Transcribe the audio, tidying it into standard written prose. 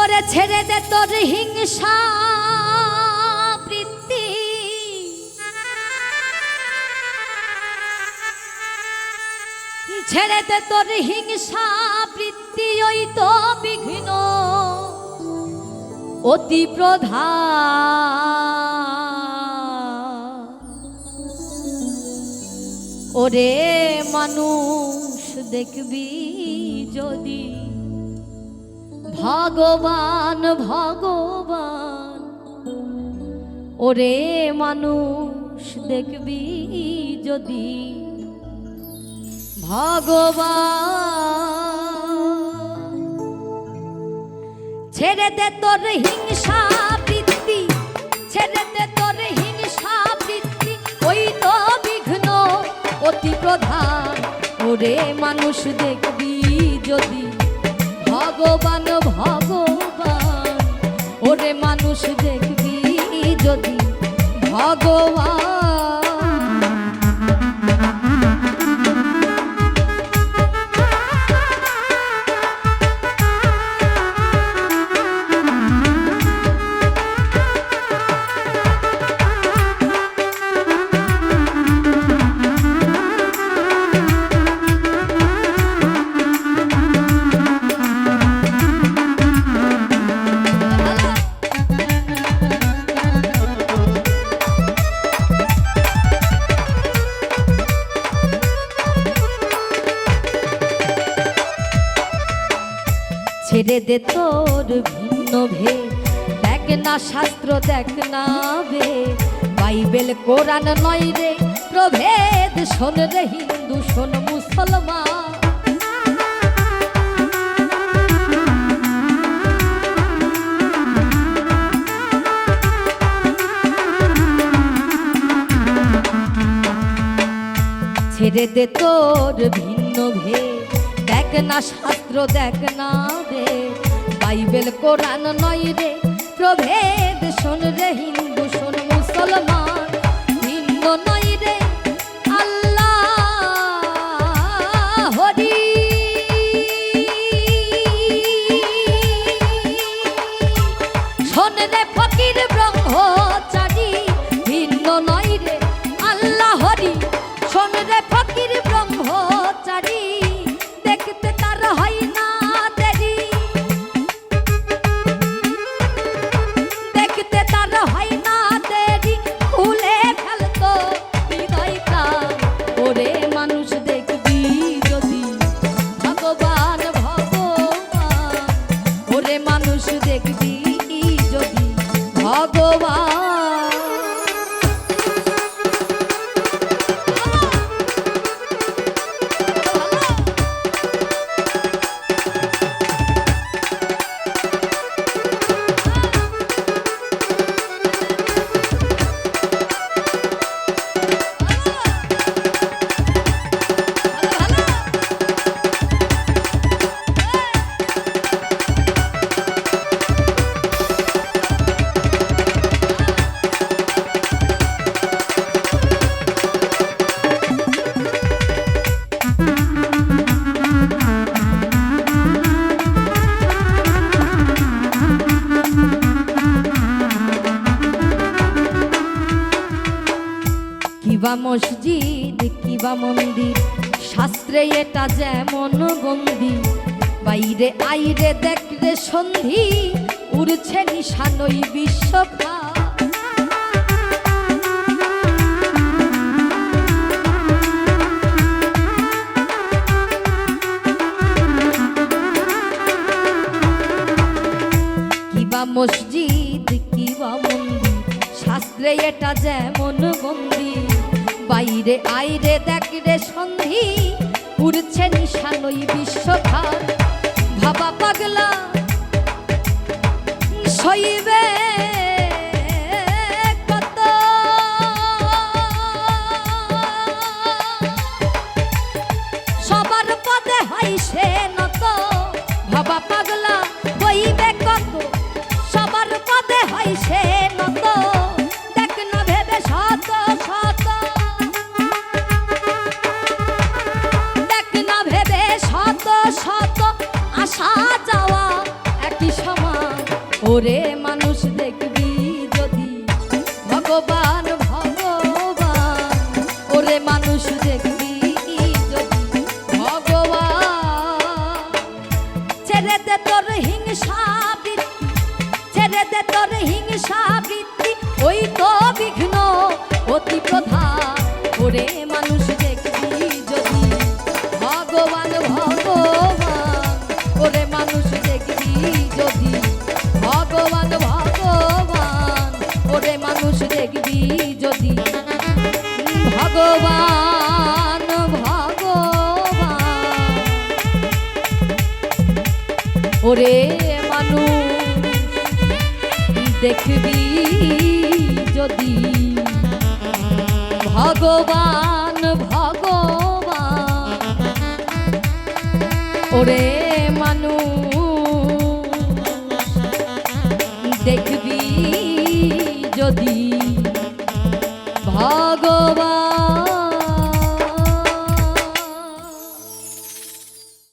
ওরে ছেড়ে দে তোর হিংসা বৃত্তি, ছেড়ে দে তোর হিংসা বৃত্তি, ওই তো বিঘ্ন অতি প্রধান। ওরে মানুষ দেখবি যদি ভগবান ভগবান, ওরে মানুষ দেখবি যদি ভগবান। ছেড়ে দে তোর হিংসা বৃত্তি, ছেড়ে দে তোর হিংসা বৃত্তি, ওই তো বিঘ্ন অতি প্রধান। ওরে মানুষ দেখবি যদি ভগবান ভগবান, ওরে মানুষ দেখবি যদি ভগবান। ছেড়ে দে তোর ভিন্ন ভেদ, দেখ না শাস্ত্র দেখ না বেদ, বাইবেল কোরআন নয় রে প্রভেদ। শোন রে হিন্দু শোন মুসলমান, ছেড়ে দে তোর ভিন্ন ভেদ, দেখ না শাস্ত্র দেখ না বেদ, বাইবেল কোরআন নয় রে প্রভেদ। শোন রে হিন্দু শোন মুসলমান, ভিন্ন নয় রে আল্লাহ হরি। শোন রে ফকির ব্রহ্মচারী, ভিন্ন নয় রে আল্লাহ হরি। শোন রে ফকির ব্রহ্মচারী, দেখতে তার হয় না দেরি, দেখতে তার হয় না দেরি, খুলে ফেলতো হৃদয়টা। ওরে মানুষ দেখবি যদি ভগবান ভগবান, ওরে মানুষ দেখবি যদি ভগবান। কিবা মসজিদ কিবা মন্দির, শাস্ত্রে এটা যেমন বন্দি, বাইরে আইরে দেখ রে সন্ধি, উড়ছে নিশানই বিশ্বখা। কিবা মসজিদ কিবা মন্দির, শাস্ত্রে এটা যেমন বন্দি, বাইরে আইরে দেখ রে সন্ধি, উড়ছে নিশানই বিশ্বখান। ভাবা পাগলা সইবে কত, সবার পদে হয় সে নত। ভাবা পাগলা বইবে কত, সবার পদে হয় সে নত। দেখ না ভেবে শত শত, দেখ না ভেবে শত শত, আসা যাওয়া একই সমান। ওরে মানুষ দেখবি যদি ভগবান ভগবান, ওরে মানুষ দেখবি যদি ভগবান। ছেড়ে দে তোর হিংসা বৃত্তি, ছেড়ে দে তোর হিংসা বৃত্তি, ওই তো বিঘ্ন অতি প্রধান। ওরে মানুষ দেখবি যদি ভগবান ভগবান, ওরে মানুষ দেখবি যদি ভগবান ভগবান, ওরে মানুষ দেখবি যদি ভগবান ভগবান, ওরে মানুষ দেখবি যদি ভগবান ভগবান, ওরে মানুষ দেখবি যদি ভগবান